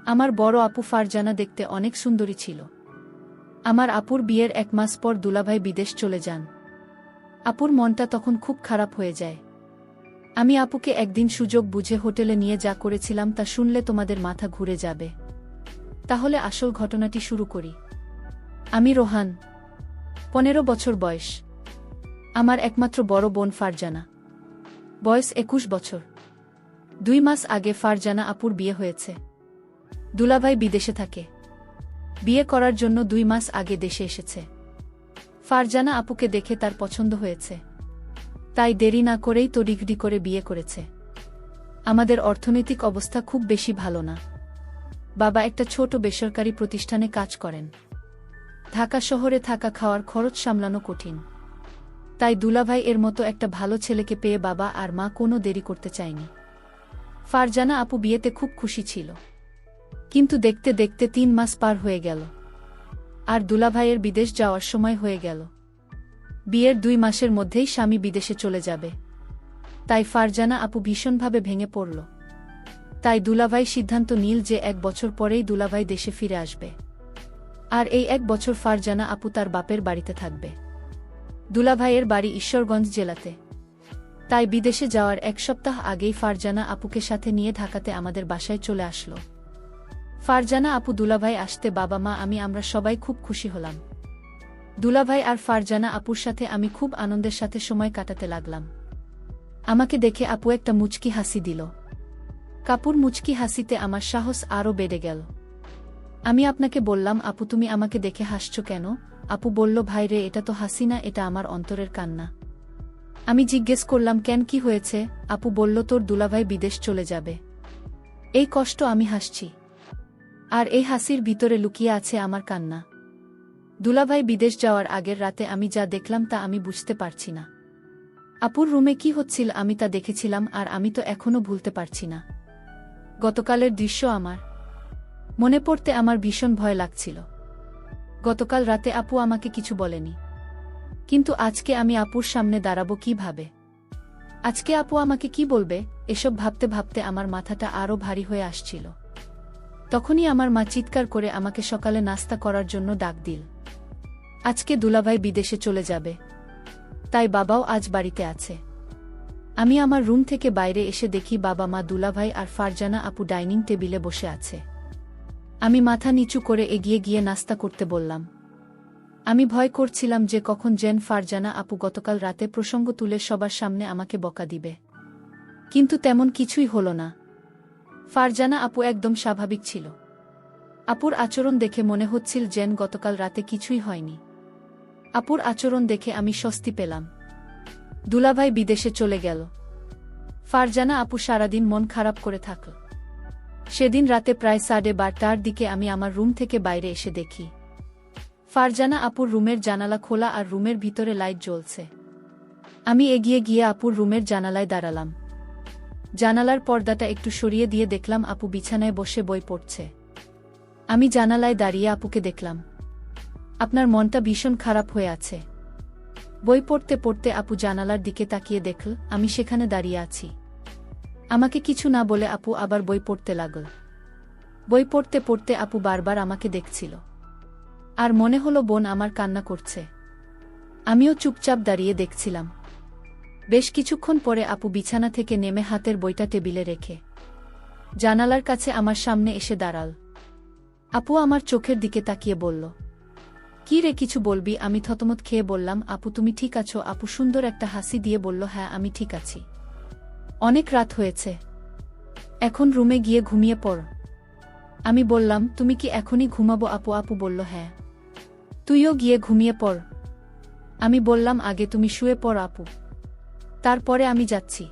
আমার বড় আপু ফারজানা দেখতে অনেক সুন্দরী ছিল। আমার আপুর বিয়ের 1 মাস পর দুলাভাই বিদেশ চলে যান। আপুর মনটা তখন খুব খারাপ হয়ে যায়। আমি আপুকে একদিন সুযোগ বুঝে হোটেলে নিয়ে যা করেছিলাম তা শুনলে তোমাদের মাথা ঘুরে যাবে। তাহলে আসল ঘটনাটি শুরু করি। আমি রোহান, 15 বছর বয়স। আমার একমাত্র বড় বোন ফারজানা, বয়স 21 বছর। 2 মাস আগে ফারজানা আপুর বিয়ে হয়েছে। দুলাভাই বিদেশে থাকে। বিয়ে করার জন্য 2 মাস আগে দেশে এসেছে। ফারজানা আপুকে দেখে তার পছন্দ হয়েছে, তাই দেরি না করেই তড়িঘড়ি করে বিয়ে করেছে। আমাদের অর্থনৈতিক অবস্থা খুব বেশি ভালো না। বাবা একটা ছোট বেসরকারি প্রতিষ্ঠানে কাজ করেন। ঢাকা শহরে থাকা খাওয়ার খরচ সামলানো কঠিন। তাই দুলাভাই এর মতো একটা ভালো ছেলেকে পেয়ে বাবা আর মা কোনো দেরি করতে চায়নি। ফারজানা আপু বিয়েতে খুব খুশি ছিল। কিন্তু দেখতে দেখতে 3 মাস পার হয়ে গেল, আর দুলাভাইয়ের বিদেশ যাওয়ার সময় হয়ে গেল। বিয়ের 2 মাসের মধ্যেই স্বামী বিদেশে চলে যাবে। তাই ফারজানা আপু ভীষণভাবে ভেঙে পড়ল। তাই দুলাভাই সিদ্ধান্ত নিল যে 1 বছর পরেই দুলাভাই দেশে ফিরে আসবে, আর এই 1 বছর ফারজানা আপু তার বাপের বাড়িতে থাকবে। দুলাভাইয়ের বাড়ি ঈশ্বরগঞ্জ জেলাতে। তাই বিদেশে যাওয়ার 1 সপ্তাহ আগেই ফারজানা আপুকে সাথে নিয়ে ঢাকাতে আমাদের বাসায় চলে আসলো। ফারজানা আপু দুলাভাই আসতে বাবা মা আমরা সবাই খুব খুশি হলাম। দুলাভাই আর ফারজানা আপুর সাথে আমি খুব আনন্দের সাথে সময় কাটাতে লাগলাম। আমাকে দেখে আপু একটা মুচকি হাসি দিল। কাপুর মুচকি হাসিতে আমার সাহস আরও বেড়ে গেল। আমি আপনাকে বললাম, আপু তুমি আমাকে দেখে হাসছো কেন? আপু বলল, ভাই রে, এটা তো হাসি না, এটা আমার অন্তরের কান্না। আমি জিজ্ঞেস করলাম, কেন, কি হয়েছে? আপু বলল, তোর দুলাভাই বিদেশ চলে যাবে, এই কষ্ট আমি হাসছি, আর এই হাসির ভিতরে লুকিয়ে আছে আমার কান্না। দুলাভাই বিদেশ যাওয়ার আগের রাতে আমি যা দেখলাম তা আমি বুঝতে পারছি না। আপুর রুমে কি হচ্ছিল আমি তা দেখেছিলাম, আর আমি তো এখনো ভুলতে পারছি না। গতকালের দৃশ্য আমার মনে পড়তে আমার ভীষণ ভয় লাগছিল। গতকাল রাতে আপু আমাকে কিছু বলেনি, কিন্তু আজকে আমি আপুর সামনে দাঁড়াবো কিভাবে? আজকে আপু আমাকে কি বলবে? এসব ভাবতে ভাবতে আমার মাথাটা আরও ভারী হয়ে আসছিল। তখনই আমার মা চিৎকার করে আমাকে সকালে নাস্তা করার জন্য ডাক দিল। আজকে দুলাভাই বিদেশে চলে যাবে, তাই বাবাও আজ বাড়িতে আছে। আমি আমার রুম থেকে বাইরে এসে দেখি বাবা মা, দুলাভাই আর ফারজানা আপু ডাইনিং টেবিলে বসে আছে। আমি মাথা নিচু করে এগিয়ে গিয়ে নাস্তা করতে বললাম। আমি ভয় করছিলাম যে কখন যেন ফারজানা আপু গতকাল রাতে প্রসঙ্গ তুলে সবার সামনে আমাকে বকা দিবে, কিন্তু তেমন কিছুই হলো না। ফারজানা আপু একদম স্বাভাবিক ছিল। আপুর আচরণ দেখে মনে হচ্ছিল যেন গতকাল রাতে কিছুই হয়নি। আপুর আচরণ দেখে আমি স্বস্তি পেলাম। দুলাভাই বিদেশে চলে গেল। ফারজানা আপু সারাদিন মন খারাপ করে থাকল। সেদিন রাতে প্রায় 12:30টার দিকে আমি আমার রুম থেকে বাইরে এসে দেখি ফারজানা আপুর রুমের জানালা খোলা আর রুমের ভিতরে লাইট জ্বলছে। আমি এগিয়ে গিয়ে আপুর রুমের জানালায় দাঁড়ালাম। জানালার পর্দাটা একটু সরিয়ে দিয়ে দেখলাম আপু বিছানায় বসে বই পড়ছে। আমি জানালায় দাঁড়িয়ে আপুকে দেখলাম। আপনার মনটা ভীষণ খারাপ হয়ে আছে। বই পড়তে পড়তে আপু জানালার দিকে তাকিয়ে দেখল আমি সেখানে দাঁড়িয়ে আছি। আমাকে কিছু না বলে আপু আবার বই পড়তে লাগল। বই পড়তে পড়তে আপু বারবার আমাকে দেখছিল, আর মনে হলো বোন আমার কান্না করছে। আমিও চুপচাপ দাঁড়িয়ে দেখছিলাম। বেশ কিছুক্ষণ পরে আপু বিছানা থেকে নেমে হাতের বইটা টেবিলে রেখে জানালার কাছে আমার সামনে এসে দাঁড়াল। আপু আমার চোখের দিকে তাকিয়ে বলল, কি রে, কিছু বলবি? আমি থতমত খেয়ে বললাম, আপু তুমি ঠিক আছো? আপু সুন্দর একটা হাসি দিয়ে বলল, হ্যাঁ আমি ঠিক আছি। অনেক রাত হয়েছে, এখন রুমে গিয়ে ঘুমিয়ে পড়। আমি বললাম, তুমি কি এখনই ঘুমাবো আপু? আপু বলল, হ্যাঁ, তুইও গিয়ে ঘুমিয়ে পড়। আমি বললাম, আগে তুমি শুয়ে পড় আপু, তারপরে আমি যাচ্ছি।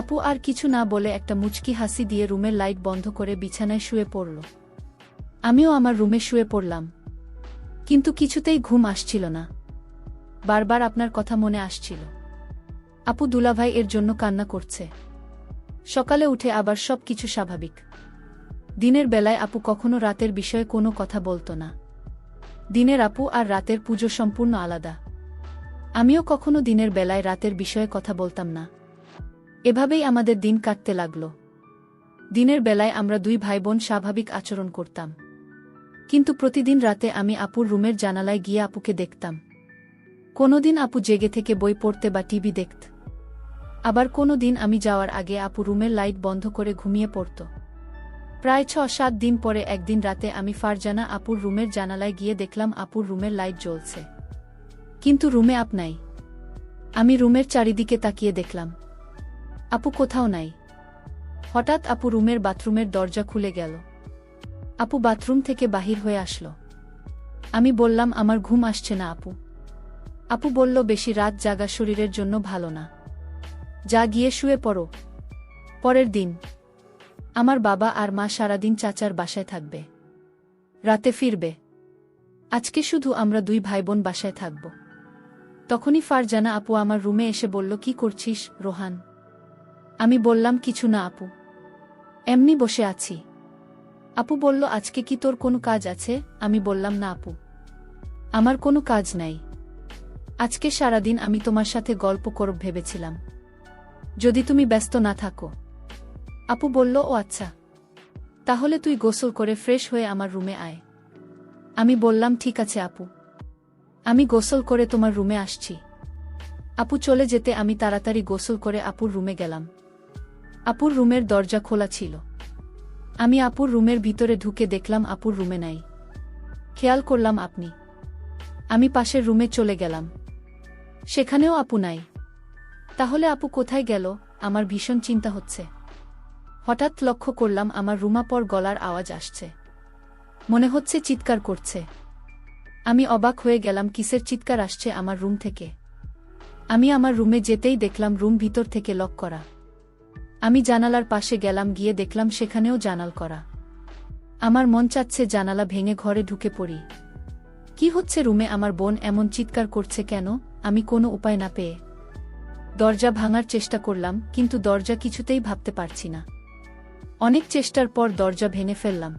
আপু আর কিছু না বলে একটা মুচকি হাসি দিয়ে রুমের লাইট বন্ধ করে বিছানায় শুয়ে পড়ল। আমিও আমার রুমে শুয়ে পড়লাম, কিন্তু কিছুতেই ঘুম আসছিল না। বারবার আপনার কথা মনে আসছিল। আপু দুলাভাই এর জন্য কান্না করছে। সকালে উঠে আবার সব কিছু স্বাভাবিক। দিনের বেলায় আপু কখনো রাতের বিষয়ে কোনো কথা বলতো না। দিনের আপু আর রাতের পুজো সম্পূর্ণ আলাদা। আমিও কখনো দিনের বেলায় রাতের বিষয়ে কথা বলতাম না। এভাবেই আমাদের দিন কাটতে লাগল। দিনের বেলায় আমরা দুই ভাইবোন স্বাভাবিক আচরণ করতাম, কিন্তু প্রতিদিন রাতে আমি আপুর রুমের জানালায় গিয়ে আপুকে দেখতাম। কোনোদিন আপু জেগে থেকে বই পড়তে বা টিভি দেখত, আবার কোনোদিন আমি যাওয়ার আগে আপু রুমের লাইট বন্ধ করে ঘুমিয়ে পড়ত। প্রায় 6-7 দিন পরে একদিন রাতে আমি ফারজানা আপুর রুমের জানালায় গিয়ে দেখলাম আপুর রুমের লাইট জ্বলছে, কিন্তু রুমে আপ নাই। আমি রুমের চারিদিকে তাকিয়ে দেখলাম, আপু কোথাও নাই। হঠাৎ আপু রুমের বাথরুমের দরজা খুলে গেল। আপু বাথরুম থেকে বাহির হয়ে আসলো। আমি বললাম, আমার ঘুম আসছে না আপু। আপু বলল, বেশি রাত জাগা শরীরের জন্য ভালো না, যা গিয়ে শুয়ে পড়ো। পরের দিন আমার বাবা আর মা সারাদিন চাচার বাসায় থাকবে, রাতে ফিরবে। আজকে শুধু আমরা দুই ভাইবোন বাসায় থাকব। তখনই ফারজানা আপু আমার রুমে এসে বলল, কি করছিস রোহান? আমি বললাম, কিছু না আপু, এমনি বসে আছি। আপু বলল, আজকে কি তোর কোনো কাজ আছে? আমি বললাম, না আপু, আমার কোনো কাজ নাই। আজকে সারাদিন আমি তোমার সাথে গল্প করব ভেবেছিলাম, যদি তুমি ব্যস্ত না থাকো। আপু বলল, ও আচ্ছা, তাহলে তুই গোসল করে ফ্রেশ হয়ে আমার রুমে আয়। আমি বললাম, ঠিক আছে আপু, আমি গোসল করে তোমার রুমে আসছি। আপু চলে যেতে আমি তাড়াতাড়ি গোসল করে আপুর রুমে গেলাম। আপুর রুমের দরজা খোলা ছিল। আমি আপুর রুমের ভিতরে ঢুকে দেখলাম আপুর রুমে নাই। খেয়াল করলাম আপনি। আমি পাশের রুমে চলে গেলাম, সেখানেও আপু নাই। তাহলে আপু কোথায় গেল? আমার ভীষণ চিন্তা হচ্ছে। হঠাৎ লক্ষ্য করলাম আমার রুমাপর গলার আওয়াজ আসছে, মনে হচ্ছে চিৎকার করছে। আমি অবাক হয়ে গেলাম, কিসের চিৎকার আসছে আমার রুম থেকে। আমি আমার রুমে যেতেই দেখলাম রুম ভিতর থেকে লক করা। আমি জানালার পাশে গেলাম, গিয়ে দেখলাম সেখানেও জানাল করা। আমার মন চাচ্ছে জানালা ভেঙে ঘরে ঢুকে পড়ি। কি হচ্ছে রুমে? আমার বোন এমন চিৎকার করছে কেন? আমি কোনো উপায় না পেয়ে দরজা ভাঙার চেষ্টা করলাম, কিন্তু দরজা কিছুতেই ভাবতে পারছি না। অনেক চেষ্টার পর দরজা ভেঙে ফেললাম।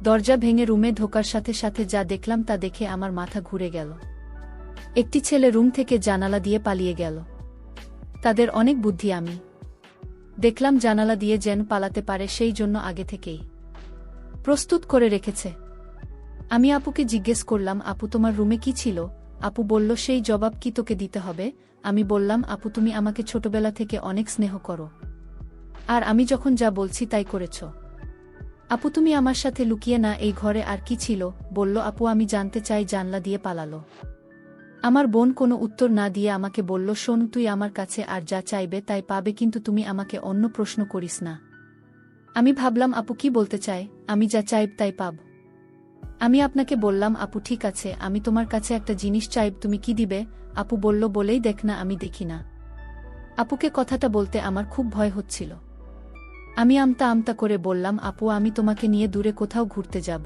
দরজা ভেঙে রুমে ঢোকার সাথে সাথে যা দেখলাম তা দেখে আমার মাথা ঘুরে গেল। একটি ছেলে রুম থেকে জানালা দিয়ে পালিয়ে গেল। তাদের অনেক বুদ্ধি। আমি দেখলাম জানালা দিয়ে যেন পালাতে পারে, সেই জন্য আগে থেকেই প্রস্তুত করে রেখেছে। আমি আপুকে জিজ্ঞেস করলাম, আপু তোমার রুমে কি ছিল? আপু বলল, সেই জবাব কি তোকে দিতে হবে? আমি বললাম, আপু তুমি আমাকে ছোটবেলা থেকে অনেক স্নেহ করো, আর আমি যখন যা বলছি তাই করেছ। আপু তুমি আমার সাথে লুকিয়ে না, এই ঘরে আর কি ছিল? বলল, আপু আমি জানতে চাই জানলা দিয়ে পালালো। আমার বোন কোনো উত্তর না দিয়ে আমাকে বলল, শোন, তুই আমার কাছে আর যা চাইবে তাই পাবে, কিন্তু তুমি আমাকে অন্য প্রশ্ন করিস না। আমি ভাবলাম আপু কি বলতে চায়, আমি যা চাইব তাই পাব। আমি আপনাকে বললাম, আপু ঠিক আছে, আমি তোমার কাছে একটা জিনিস চাইব, তুমি কি দিবে? আপু বলল, বলেই দেখ না, আমি দেখি না। আপুকে কথাটা বলতে আমার খুব ভয় হচ্ছিল। আমি আমতা আমতা করে বললাম, আপু আমি তোমাকে নিয়ে দূরে কোথাও ঘুরতে যাব।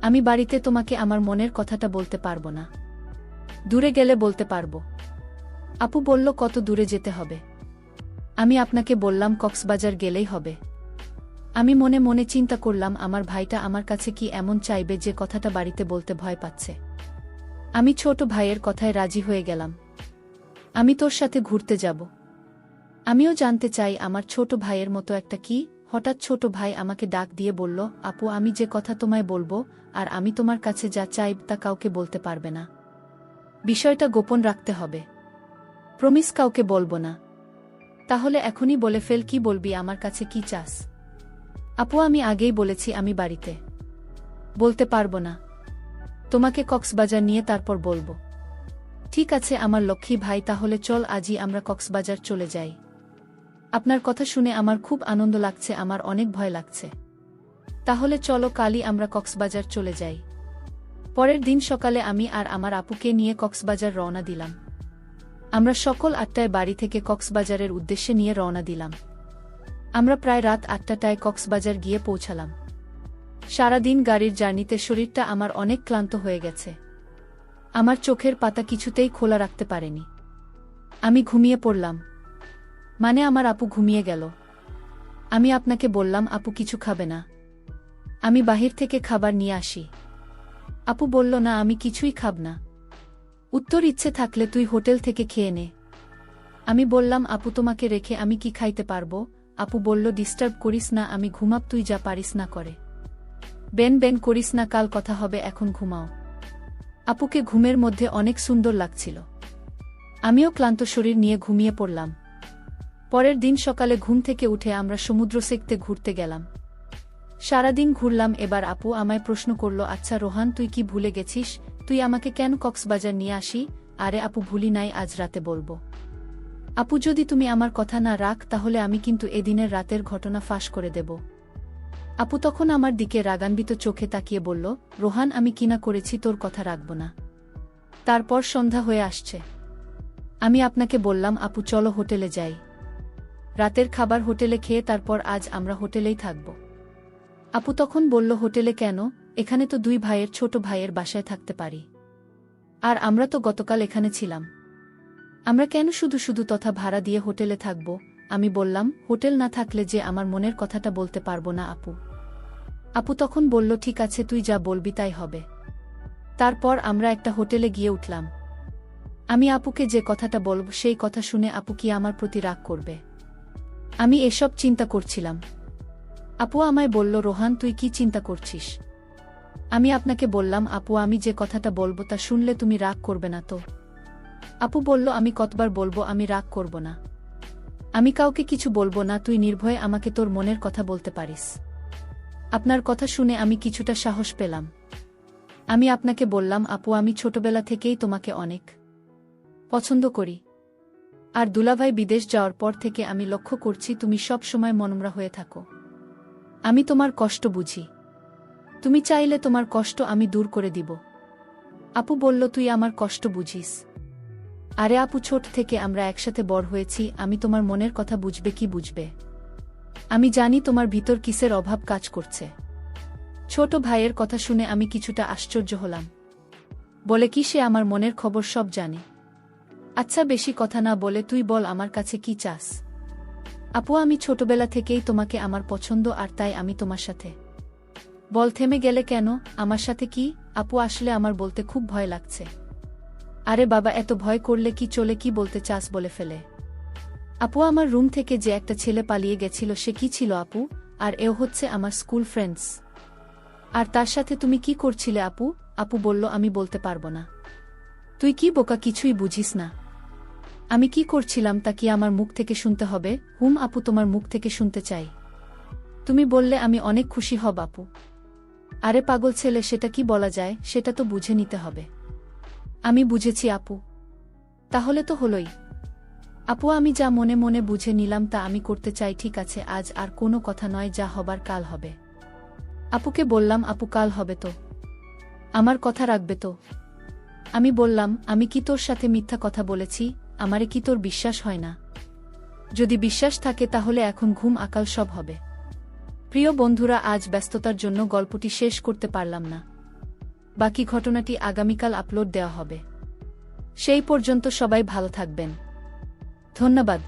আমি বাড়িতে তোমাকে আমার মনের কথাটা বলতে পারবো না, দূরে গেলে বলতে পারবো। আপু বলল, কত দূরে যেতে হবে? আমি আপনাকে বললাম, কক্সবাজার গেলেই হবে। আমি মনে মনে চিন্তা করলাম, আমার ভাইটা আমার কাছে কি এমন চাইবে যে কথাটা বাড়িতে বলতে ভয় পাচ্ছে। আমি ছোট ভাইয়ের কথায় রাজি হয়ে গেলাম। আমি তোর সাথে ঘুরতে যাব। আমিও জানতে চাই আমার ছোট ভাইয়ের মতো একটা কি। হঠাৎ ছোট ভাই আমাকে ডাক দিয়ে বলল, আপু আমি যে কথা তোমায় বলবো আর আমি তোমার কাছে যা চাইব তা কাউকে বলতে পারবে না, বিষয়টা গোপন রাখতে হবে। প্রমিস কাউকে বলবো না। তাহলে এখনই বলে ফেল, কি বলবি? আমার কাছে কি চাস? আপু আমি আগেই বলেছি আমি বাড়িতে বলতে পারবো না, তোমাকে কক্সবাজার নিয়ে তারপর বলবো। ঠিক আছে আমার লক্ষ্মী ভাই, তাহলে চল আজই আমরা কক্সবাজার চলে যাই। আপনার কথা শুনে আমার খুব আনন্দ লাগছে, আমার অনেক ভয় লাগছে। তাহলে চলো কালই আমরা কক্সবাজার চলে যাই। পরের দিন সকালে আমি আর আমার আপুকে নিয়ে কক্সবাজার রওনা দিলাম। আমরা সকল 8টায় বাড়ি থেকে কক্সবাজারের উদ্দেশ্যে নিয়ে রওনা দিলাম। আমরা প্রায় রাত 8টায় কক্সবাজার গিয়ে পৌঁছালাম। সারাদিন গাড়ির জার্নিতে শরীরটা আমার অনেক ক্লান্ত হয়ে গেছে। আমার চোখের পাতা কিছুতেই খোলা রাখতে পারেনি। আমি ঘুমিয়ে পড়লাম। মানে আমার আপু ঘুমিয়ে গেল। আমি আপনাকে বললাম, আপু কিছু খাবে না? আমি বাহির থেকে খাবার নিয়ে আসি। আপু বলল, না আমি কিছুই খাব না। উত্তর, ইচ্ছে থাকলে তুই হোটেল থেকে খেয়ে নে। আমি বললাম, আপু তোমাকে রেখে আমি কি খাইতে পারবো? আপু বলল, ডিস্টার্ব করিস না, আমি ঘুমাব, তুই যা পারিস না করে। বেন বেন করিস না, কাল কথা হবে, এখন ঘুমাও। আপুকে ঘুমের মধ্যে অনেক সুন্দর লাগছিল। আমিও ক্লান্ত শরীর নিয়ে ঘুমিয়ে পড়লাম। পরের দিন সকালে ঘুম থেকে উঠে আমরা সমুদ্র সেকতে ঘুরতে গেলাম। সারাদিন ঘুরলাম। এবার আপু আমায় প্রশ্ন করল, আচ্ছা রোহান, তুই কি ভুলে গেছিস? তুই আমাকে কেন কক্সবাজার নিয়ে আসি? আরে আপু, ভুলি নাই, আজ রাতে বলবো। আপু, যদি তুমি আমার কথা না রাখ তাহলে আমি কিন্তু এদিনের রাতের ঘটনা ফাঁস করে দেব। আপু তখন আমার দিকে রাগান্বিত চোখে তাকিয়ে বলল, রোহান, আমি কিনা করেছি তোর কথা রাখব না? তারপর সন্ধ্যা হয়ে আসছে। আমি আপনাকে বললাম, আপু চলো হোটেলে যাই। রাতের খাবার হোটেলে খেয়ে তারপর আজ আমরা হোটেলেই থাকব। আপু তখন বলল, হোটেলে কেন? এখানে তো দুই ভাইয়ের ছোট ভাইয়ের বাসায় থাকতে পারি। আর আমরা তো গতকাল এখানে ছিলাম। আমরা কেন শুধু শুধু তথা ভাড়া দিয়ে হোটেলে থাকব? আমি বললাম, হোটেল না থাকলে যে আমার মনের কথাটা বলতে পারবো না আপু। আপু তখন বলল, ঠিক আছে, তুই যা বলবি তাই হবে। তারপর আমরা একটা হোটেলে গিয়ে উঠলাম। আমি আপুকে যে কথাটা বলব সেই কথা শুনে আপু কি আমার প্রতি রাগ করবে? আমি এসব চিন্তা করছিলাম। আপু আমায় বলল, রোহান, তুই কি চিন্তা করছিস? আমি আপনাকে বললাম, আপু আমি যে কথাটা বলবো তা শুনলে তুমি রাগ করবে না তো? আপু বলল, আমি কতবার বলবো আমি রাগ করব না। আমি কাউকে কিছু বলবো না, তুই নির্ভয়ে আমাকে তোর মনের কথা বলতে পারিস। আপনার কথা শুনে আমি কিছুটা সাহস পেলাম। আমি আপনাকে বললাম, আপু আমি ছোটবেলা থেকেই তোমাকে অনেক পছন্দ করি। আর দুলাভাই বিদেশ যাওয়ার পর থেকে আমি লক্ষ্য করছি তুমি সব সময় মনমরা হয়ে থাকো। আমি তোমার কষ্ট বুঝি। তুমি চাইলে তোমার কষ্ট আমি দূর করে দিব। আপু বলল, তুই আমার কষ্ট বুঝিস? আরে আপু, ছোট থেকে আমরা একসাথে বড় হয়েছি, আমি তোমার মনের কথা বুঝবে কি বুঝবে? আমি জানি তোমার ভিতর কিসের অভাব কাজ করছে। ছোট ভাইয়ের কথা শুনে আমি কিছুটা আশ্চর্য হলাম। বলে কি সে আমার মনের খবর সব জানে? আচ্ছা বেশি কথা না বলে তুই বল আমার কাছে কি চাস? আপু আমি ছোটবেলা থেকেই তোমাকে আমার পছন্দ, আর তাই আমি তোমার সাথে। বল, থেমে গেলে কেন? আমার সাথে কি? আপু আসলে আমার বলতে খুব ভয় লাগছে। আরে বাবা, এত ভয় করলে কি চলে, কি বলতে চাস বলে ফেলে। আপু আমার রুম থেকে যে একটা ছেলে পালিয়ে গেছিল সে কি ছিল আপু? আর এও হচ্ছে আমার স্কুল ফ্রেন্ডস। আর তার সাথে তুমি কি করছিলে আপু? আপু বলল, আমি বলতে পারবো না। তুই কি বোকা, কিছুই বুঝিস না? আমি কি করছিলাম তা কি আমার মুখ থেকে শুনতে হবে? হুম আপু, তোমার মুখ থেকে শুনতে চাই। তুমি বললে আমি অনেক খুশি হব আপু। আরে পাগল ছেলে, সেটা কি বলা যায়? সেটা তো বুঝে নিতে হবে। আমি বুঝেছি আপু। তাহলে তো হলোই। আপু আমি যা মনে মনে বুঝে নিলাম তা আমি করতে চাই। ঠিক আছে, আজ আর কোনো কথা নয়, যা হবার কাল হবে। আপুকে বললাম, আপু কাল হবে তো? আমার কথা রাখবে তো? আমি বললাম, আমি কি তোর সাথে মিথ্যা কথা বলেছি? আমারে কি তোর বিশ্বাস হয় না? যদি বিশ্বাস থাকে তাহলে এখন ঘুম, আকাল সব হবে। প্রিয় বন্ধুরা, আজ ব্যস্ততার জন্য গল্পটি শেষ করতে পারলাম না। বাকি ঘটনাটি আগামীকাল আপলোড দেওয়া হবে। সেই পর্যন্ত সবাই ভালো থাকবেন। ধন্যবাদ।